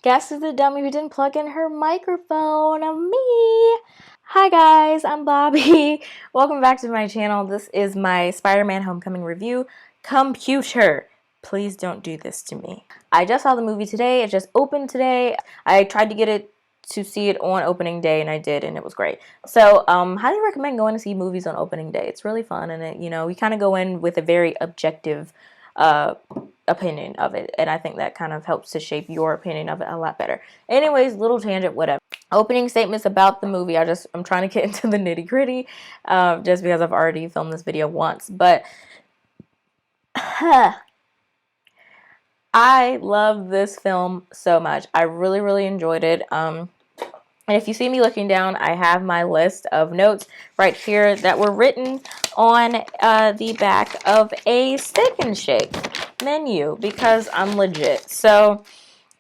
Guess who's the dummy who didn't plug in her microphone? Me! Hi guys, I'm Bobby. Welcome back to my channel. This is my Spider-Man Homecoming review. Computer, please don't do this to me. I just saw the movie today. It just opened today. I tried to get it to see it on opening day, and I did, and it was great. So, highly recommend going to see movies on opening day. It's really fun, and we kind of go in with a very objective opinion of it, and I think that kind of helps to shape your opinion of it a lot better. Anyways, little tangent, whatever. Opening statements about the movie. I'm trying to get into the nitty gritty, just because I've already filmed this video once, but I love this film so much. I really enjoyed it. And if you see me looking down, I have my list of notes right here that were written on the back of a Steak and Shake menu because I'm legit. So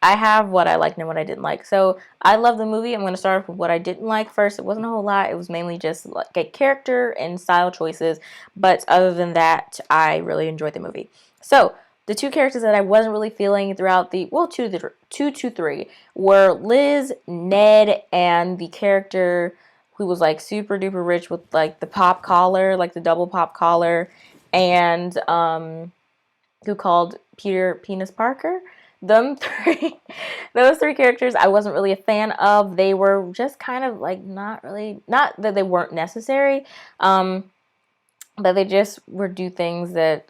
I have what I liked and what I didn't like. So I love the movie. I'm going to start with what I didn't like first. It wasn't a whole lot. It was mainly just like character and style choices. But other than that, I really enjoyed the movie. So the two characters that I wasn't really feeling throughout the, well, two to three, were Liz, Ned, and the character who was like super duper rich with like the pop collar, like the double pop collar, and who called Peter Penis Parker. Them three, those three characters I wasn't really a fan of. They were just kind of like not that they weren't necessary, but they just were do things that,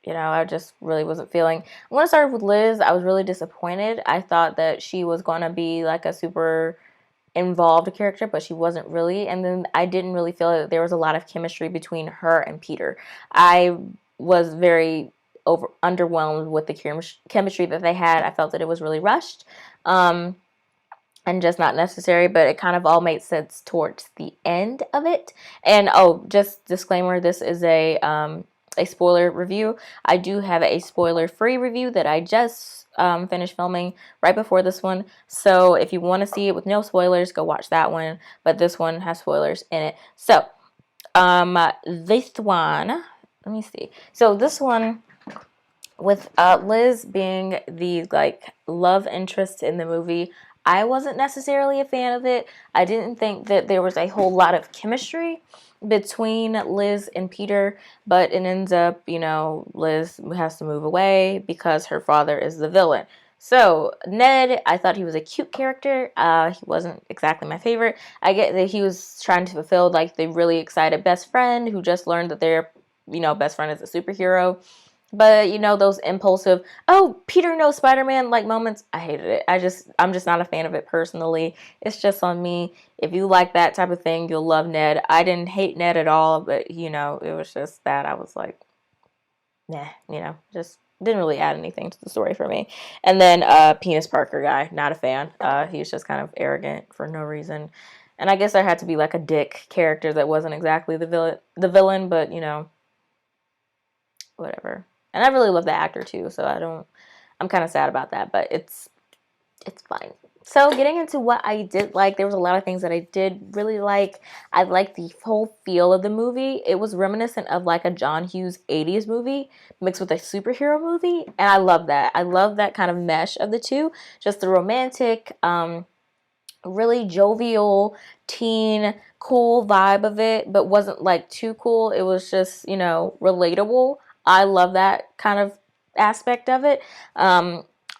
I just really wasn't feeling. I'm going to start with Liz. I was really disappointed. I thought that she was going to be like a super involved character, but she wasn't really. And then I didn't really feel that there was a lot of chemistry between her and Peter. I was very underwhelmed with the chemistry that they had. I felt that it was really rushed. And just not necessary, but it kind of all made sense towards the end of it. And oh, just disclaimer, this is a spoiler review. I do have a spoiler-free review that I just finished filming right before this one. So if you want to see it with no spoilers, go watch that one. But this one has spoilers in it. So this one, let me see. So this one, with Liz being the like love interest in the movie, I wasn't necessarily a fan of it. I didn't think that there was a whole lot of chemistry between Liz and Peter, but it ends up, Liz has to move away because her father is the villain. So Ned, I thought he was a cute character. He wasn't exactly my favorite. I get that he was trying to fulfill like the really excited best friend who just learned that their, best friend is a superhero. But, those impulsive, oh, Peter knows Spider-Man, like, moments, I hated it. I'm just not a fan of it personally. It's just on me. If you like that type of thing, you'll love Ned. I didn't hate Ned at all, but, it was just that I was like, nah, just didn't really add anything to the story for me. And then, Penis Parker guy, not a fan. He was just kind of arrogant for no reason. And I guess there had to be, like, a dick character that wasn't exactly the villain, but, whatever. And I really love the actor too, so I'm kind of sad about that, but it's fine. So getting into what I did like, there was a lot of things that I did really like. I liked the whole feel of the movie. It was reminiscent of like a John Hughes 80s movie mixed with a superhero movie, and I love that. I love that kind of mesh of the two. Just the romantic, really jovial, teen, cool vibe of it, but wasn't like too cool. It was just, relatable. I love that kind of aspect of it.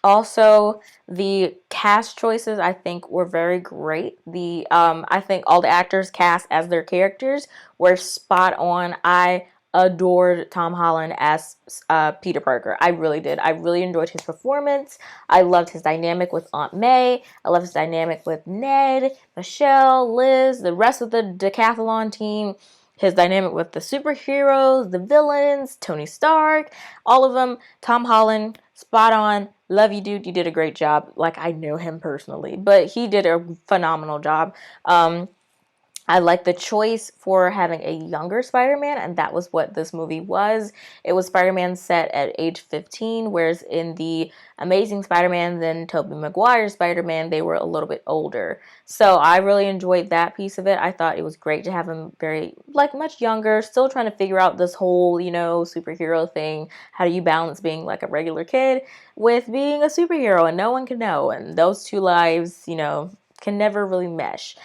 Also, the cast choices I think were very great. I think all the actors cast as their characters were spot on. I adored Tom Holland as Peter Parker. I really did. I really enjoyed his performance. I loved his dynamic with Aunt May. I loved his dynamic with Ned, Michelle, Liz, the rest of the Decathlon team. His dynamic with the superheroes, the villains, Tony Stark, all of them. Tom Holland, spot on. Love you, dude. You did a great job. Like, I know him personally, but he did a phenomenal job. I like the choice for having a younger Spider-Man, and that was what this movie was. It was Spider-Man set at age 15, whereas in the Amazing Spider-Man, then Tobey Maguire's Spider-Man, they were a little bit older. So I really enjoyed that piece of it. I thought it was great to have him very, like, much younger, still trying to figure out this whole, you know, superhero thing. How do you balance being like a regular kid with being a superhero, and no one can know, and those two lives, you know, can never really mesh.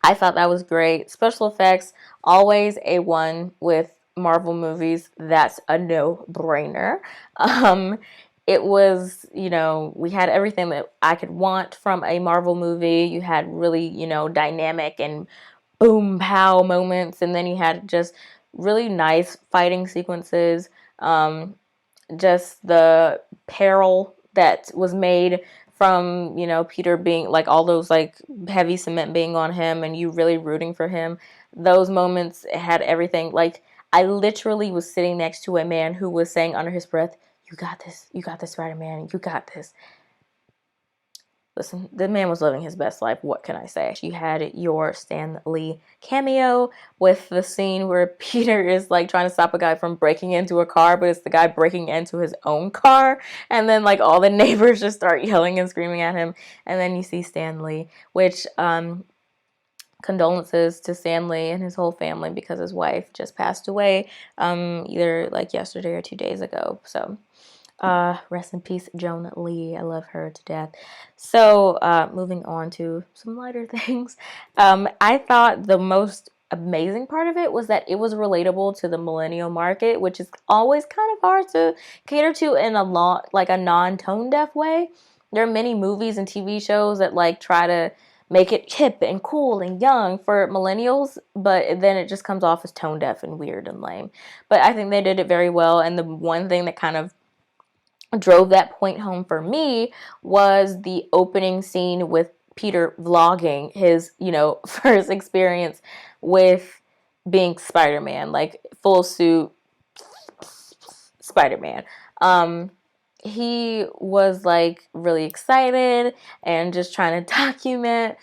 I thought that was great. Special effects, always A1 with Marvel movies. That's a no-brainer. Um, it was, you know, we had everything that I could want from a Marvel movie. You had really, you know, dynamic and boom, pow moments. And then you had just really nice fighting sequences. Just the peril that was made from, you know, Peter being like all those like heavy cement being on him and you really rooting for him. Those moments had everything. Like, I literally was sitting next to a man who was saying under his breath, you got this, Spider-Man, you got this. Listen, the man was living his best life. What can I say? You had your Stan Lee cameo with the scene where Peter is like trying to stop a guy from breaking into a car, but it's the guy breaking into his own car. And then like all the neighbors just start yelling and screaming at him. And then you see Stan Lee, which condolences to Stan Lee and his whole family because his wife just passed away either like yesterday or 2 days ago. So rest in peace, Joan Lee. I love her to death. So, moving on to some lighter things. I thought the most amazing part of it was that it was relatable to the millennial market, which is always kind of hard to cater to in a like a non-tone deaf way. There are many movies and TV shows that like try to make it hip and cool and young for millennials, but then it just comes off as tone deaf and weird and lame. But I think they did it very well, and the one thing that kind of drove that point home for me was the opening scene with Peter vlogging his, you know, first experience with being Spider-Man, like full suit Spider-Man. He was like really excited and just trying to document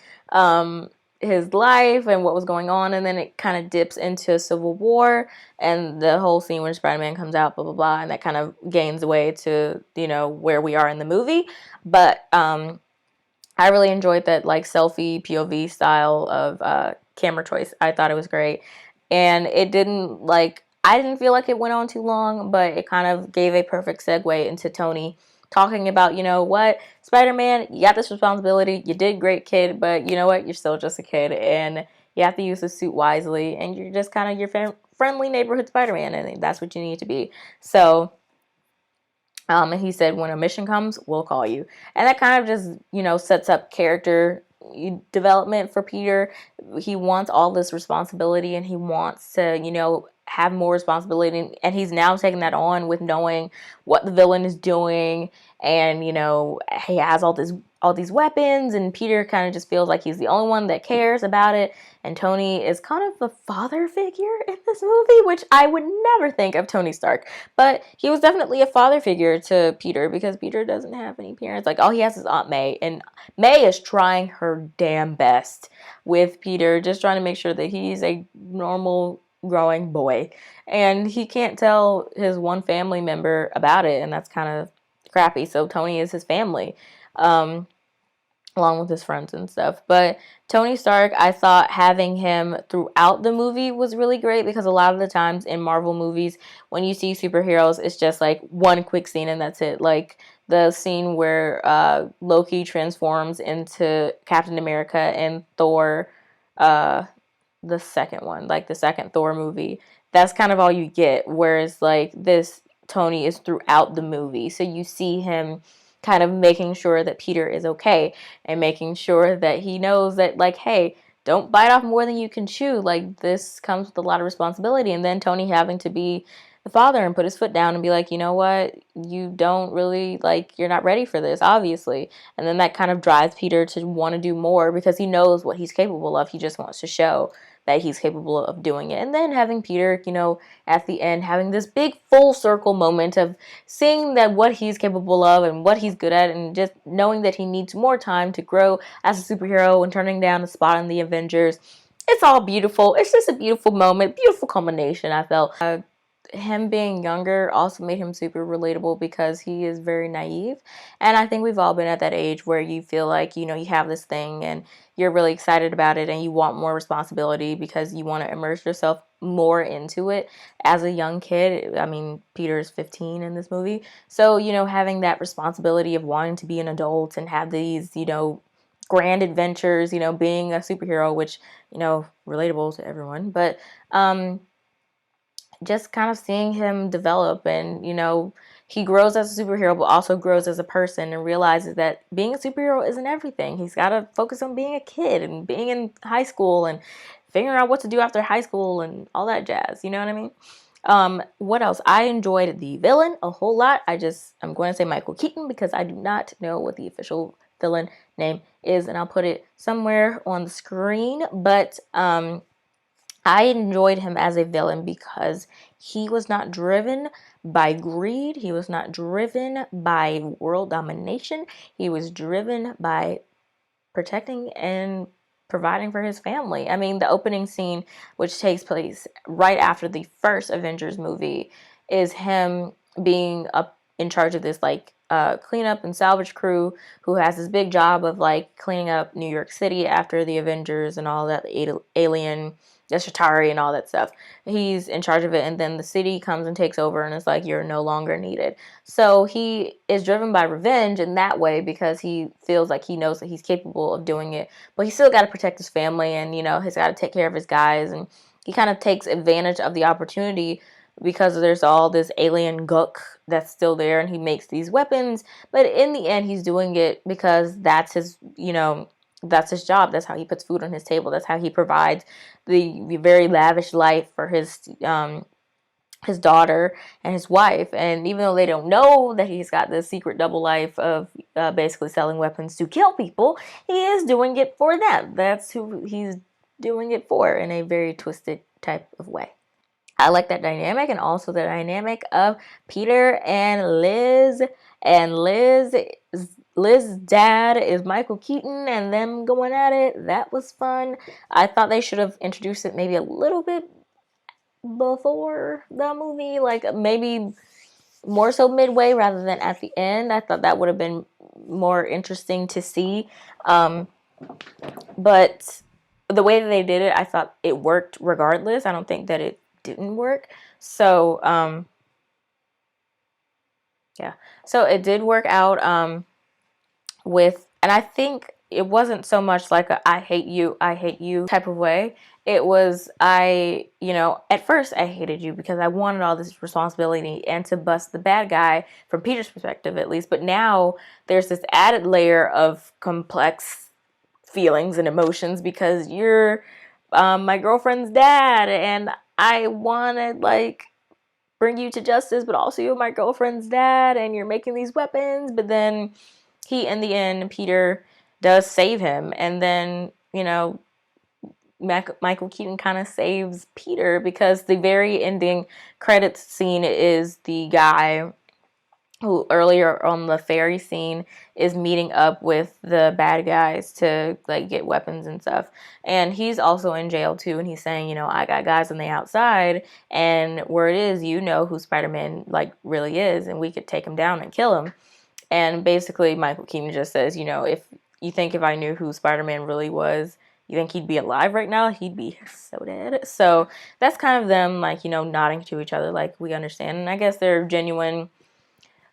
his life and what was going on, and then it kind of dips into Civil War and the whole scene when Spider-Man comes out, blah blah blah, and that kind of gains away to, you know, where we are in the movie. But I really enjoyed that like selfie POV style of camera choice. I thought it was great, and it didn't like, I didn't feel like it went on too long, but it kind of gave a perfect segue into Tony talking about, you know what, Spider-Man, you got this responsibility. You did great, kid, but you know what, you're still just a kid, and you have to use the suit wisely, and you're just kind of your friendly neighborhood Spider-Man, and that's what you need to be. So and he said, when a mission comes, we'll call you. And that kind of just, you know, sets up character development for Peter. He wants all this responsibility and he wants to, you know, have more responsibility. And he's now taking that on with knowing what the villain is doing. And, you know, he has all these weapons, and Peter kind of just feels like he's the only one that cares about it. And Tony is kind of a father figure in this movie, which I would never think of Tony Stark. But he was definitely a father figure to Peter because Peter doesn't have any parents. Like, all he has is Aunt May. And May is trying her damn best with Peter, just trying to make sure that he's a normal growing boy. And he can't tell his one family member about it, and that's kind of crappy. So Tony is his family. Along with his friends and stuff. But Tony Stark, I thought having him throughout the movie was really great, because a lot of the times in Marvel movies, when you see superheroes, it's just like one quick scene and that's it. Like the scene where Loki transforms into Captain America and Thor, the second one, like the second Thor movie. That's kind of all you get. Whereas like this, Tony is throughout the movie. So you see him kind of making sure that Peter is okay, and making sure that he knows that, like, hey, don't bite off more than you can chew. Like, this comes with a lot of responsibility. And then Tony having to be the father and put his foot down and be like, you know what, you don't really, like, you're not ready for this, obviously. And then that kind of drives Peter to want to do more because he knows what he's capable of. He just wants to show that he's capable of doing it. And then having Peter, you know, at the end, having this big full circle moment of seeing that what he's capable of and what he's good at, and just knowing that he needs more time to grow as a superhero and turning down a spot in the Avengers. It's all beautiful. It's just a beautiful moment, beautiful culmination, I felt. Him being younger also made him super relatable because he is very naive. And I think we've all been at that age where you feel like, you know, you have this thing and you're really excited about it and you want more responsibility because you want to immerse yourself more into it as a young kid. I mean, Peter's 15 in this movie. So, you know, having that responsibility of wanting to be an adult and have these, you know, grand adventures, you know, being a superhero, which, you know, relatable to everyone. But, just kind of seeing him develop, and you know, he grows as a superhero but also grows as a person and realizes that being a superhero isn't everything. He's got to focus on being a kid and being in high school and figuring out what to do after high school and all that jazz, you know what I mean? What else? I enjoyed the villain a whole lot. I'm going to say Michael Keaton because I do not know what the official villain name is, and I'll put it somewhere on the screen. But I enjoyed him as a villain because he was not driven by greed. He was not driven by world domination. He was driven by protecting and providing for his family. I mean, the opening scene, which takes place right after the first Avengers movie, is him being up in charge of this like cleanup and salvage crew who has this big job of like cleaning up New York City after the Avengers and all that alien, the Shatari and all that stuff. He's in charge of it, and then the city comes and takes over and it's like, you're no longer needed. So he is driven by revenge in that way because he feels like he knows that he's capable of doing it, but he's still got to protect his family, and you know, he's got to take care of his guys, and he kind of takes advantage of the opportunity because there's all this alien gook that's still there, and he makes these weapons, but in the end he's doing it because that's his, you know, that's his job. That's how he puts food on his table. That's how he provides the very lavish life for his daughter and his wife. And even though they don't know that he's got this secret double life of basically selling weapons to kill people, he is doing it for them. That's who he's doing it for, in a very twisted type of way. I like that dynamic, and also the dynamic of Peter and Liz. And Liz's dad is Michael Keaton, and them going at it. That was fun. I thought they should have introduced it maybe a little bit before the movie, like maybe more so midway rather than at the end. I thought that would have been more interesting to see. But the way that they did it, I thought it worked regardless. I don't think that it didn't work. So, yeah. So it did work out and I think it wasn't so much like a I hate you type of way. It was, you know, at first I hated you because I wanted all this responsibility and to bust the bad guy from Peter's perspective at least. But now there's this added layer of complex feelings and emotions because you're my girlfriend's dad, and I want to like bring you to justice, but also you're my girlfriend's dad and you're making these weapons. But then in the end, Peter does save him, and then, you know, Michael Keaton kind of saves Peter because the very ending credits scene is the guy who earlier on the ferry scene is meeting up with the bad guys to like get weapons and stuff, and he's also in jail too, and he's saying, you know, I got guys on the outside, and where it is, you know who Spider-Man like really is, and we could take him down and kill him. And basically Michael Keaton just says, you know, if I knew who Spider-Man really was, you think he'd be alive right now? He'd be so dead. So that's kind of them like, you know, nodding to each other like, we understand. And I guess they're genuine,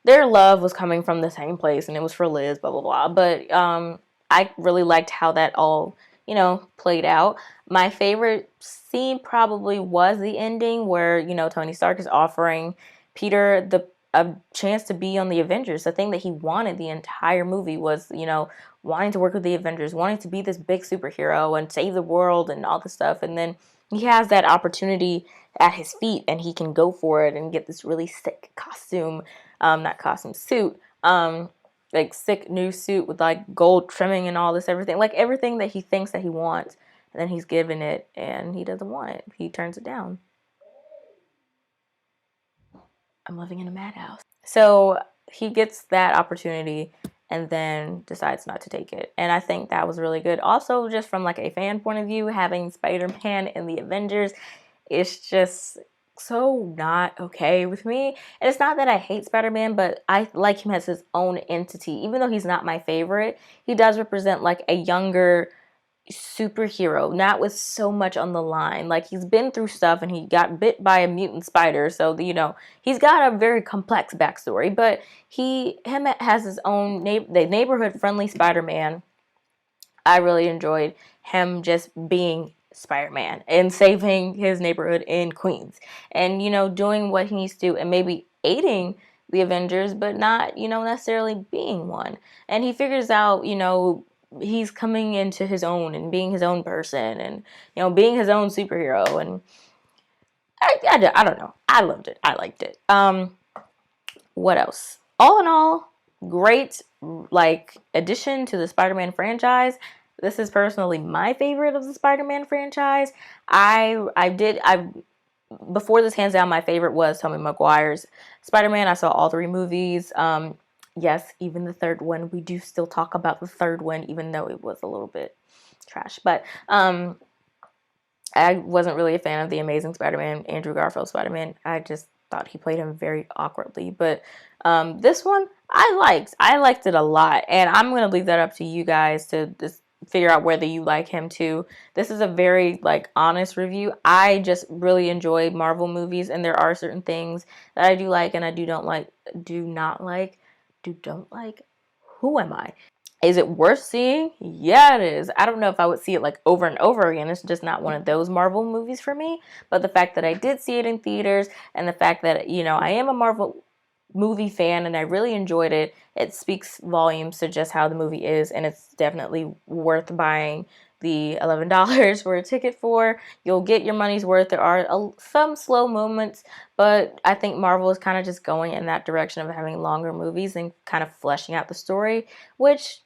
their love was coming from the same place, and it was for Liz, blah, blah, blah. But I really liked how that all, you know, played out. My favorite scene probably was the ending where, you know, Tony Stark is offering Peter a chance to be on the Avengers. The thing that he wanted the entire movie was, you know, wanting to work with the Avengers, wanting to be this big superhero and save the world and all this stuff. And then he has that opportunity at his feet, and he can go for it and get this really sick costume, not costume, suit, like sick new suit with like gold trimming and all this everything, like everything that he thinks that he wants and then he's given it and he doesn't want it. He turns it down. I'm living in a madhouse. So he gets that opportunity and then decides not to take it. And I think that was really good. Also, just from like a fan point of view, having Spider-Man in the Avengers, it's just so not okay with me. And it's not that I hate Spider-Man, but I like him as his own entity. Even though he's not my favorite, he does represent like a younger superhero, not with so much on the line. Like, he's been through stuff and he got bit by a mutant spider, so he's got a very complex backstory. But him has his own the neighborhood friendly Spider-Man. I really enjoyed him just being Spider-Man and saving his neighborhood in Queens, and doing what he needs to do, and maybe aiding the Avengers, but not necessarily being one. And he figures out he's coming into his own and being his own person, and being his own superhero. And I don't know, I loved it. I liked it. What else? All in all, great like addition to the Spider-Man franchise. This is personally my favorite of the Spider-Man franchise. I before this, hands down, my favorite was Tobey Maguire's Spider-Man. I saw all 3 movies. Yes, even the third one. We do still talk about the third one, even though it was a little bit trash. But I wasn't really a fan of the Amazing Spider-Man, Andrew Garfield's Spider-Man. I just thought he played him very awkwardly. But this one, I liked it a lot. And I'm going to leave that up to you guys to just figure out whether you like him too. This is a very like honest review. I just really enjoy Marvel movies, and there are certain things that I do like and I don't like. Who am I? Is it worth seeing? Yeah, it is. I don't know if I would see it like over and over again. It's just not one of those Marvel movies for me. But the fact that I did see it in theaters, and the fact that I am a Marvel movie fan and I really enjoyed it, it speaks volumes to just how the movie is, and it's definitely worth buying the $11 for a ticket for. You'll get your money's worth. There are some slow moments, but I think Marvel is kind of just going in that direction of having longer movies and kind of fleshing out the story, which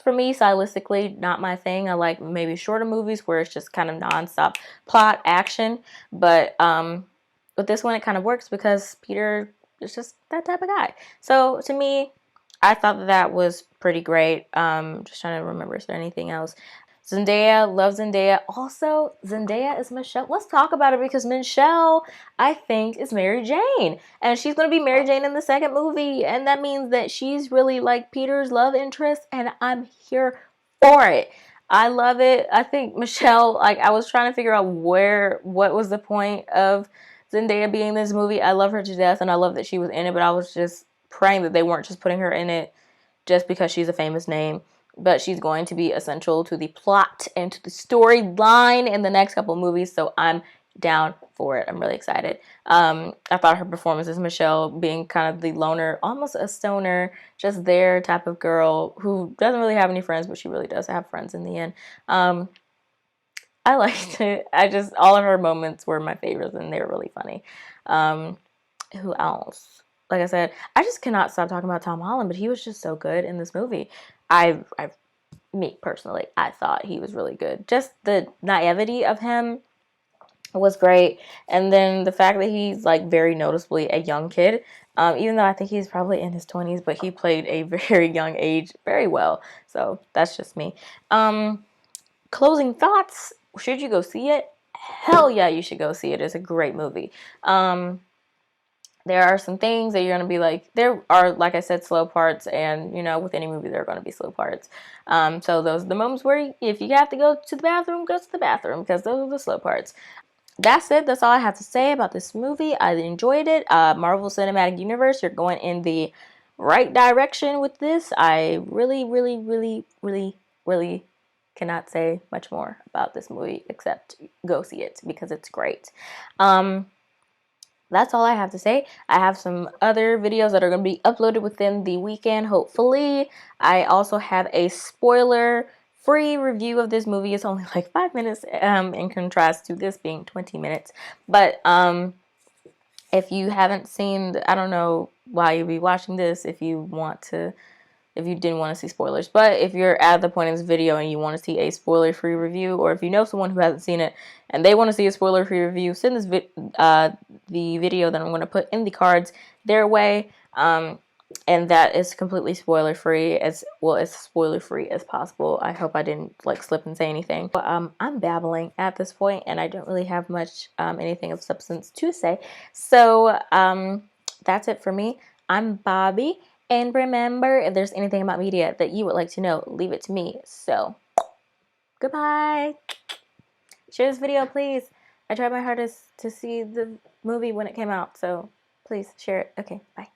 for me, stylistically, not my thing. I like maybe shorter movies where it's just kind of nonstop plot action, but with this one it kind of works because Peter is just that type of guy. So to me, I thought that was pretty great. Just trying to remember, is there anything else? Zendaya, love Zendaya. Also, Zendaya is Michelle. Let's talk about it, because Michelle, I think, is Mary Jane. And she's going to be Mary Jane in the second movie. And that means that she's really like Peter's love interest. And I'm here for it. I love it. I think Michelle, like, I was trying to figure out what was the point of Zendaya being in this movie. I love her to death, and I love that she was in it. But I was just praying that they weren't just putting her in it just because she's a famous name. But she's going to be essential to the plot and to the storyline in the next couple of movies, so I'm down for it. I'm really excited. I thought her performance as Michelle, being kind of the loner, almost a stoner, just there type of girl who doesn't really have any friends, but she really does have friends in the end. I liked it. All of her moments were my favorites, and they were really funny. Who else? Like I said, I just cannot stop talking about Tom Holland, but he was just so good in this movie. Me personally, I thought he was really good. Just the naivety of him was great, and then the fact that he's like very noticeably a young kid, even though I think he's probably in his 20s, but he played a very young age very well. So that's just me. Closing thoughts: should you go see it? Hell yeah, you should go see it. It's a great movie. There are some things that you're going to be like, there are, like I said, slow parts, and, with any movie, there are going to be slow parts. So those are the moments where if you have to go to the bathroom, go to the bathroom, because those are the slow parts. That's it. That's all I have to say about this movie. I enjoyed it. Marvel Cinematic Universe, you're going in the right direction with this. I really, really, really, really, really cannot say much more about this movie except go see it, because it's great. That's all I have to say. I have some other videos that are going to be uploaded within the weekend, hopefully. I also have a spoiler-free review of this movie. It's only like 5 minutes in contrast to this being 20 minutes. But if you haven't seen, I don't know why you'd be watching this. If you want to, if you didn't want to see spoilers. But if you're at the point in this video and you want to see a spoiler-free review, or if you know someone who hasn't seen it and they want to see a spoiler-free review, send this the video that I'm going to put in the cards their way. And that is completely spoiler-free, as well as spoiler-free as possible. I hope I didn't like slip and say anything. But I'm babbling at this point, and I don't really have much anything of substance to say. So that's it for me. I'm Bobby, and remember, if there's anything about media that you would like to know, leave it to me. So goodbye. Share this video, please. I tried my hardest to see the movie when it came out, so please share it. Okay, bye.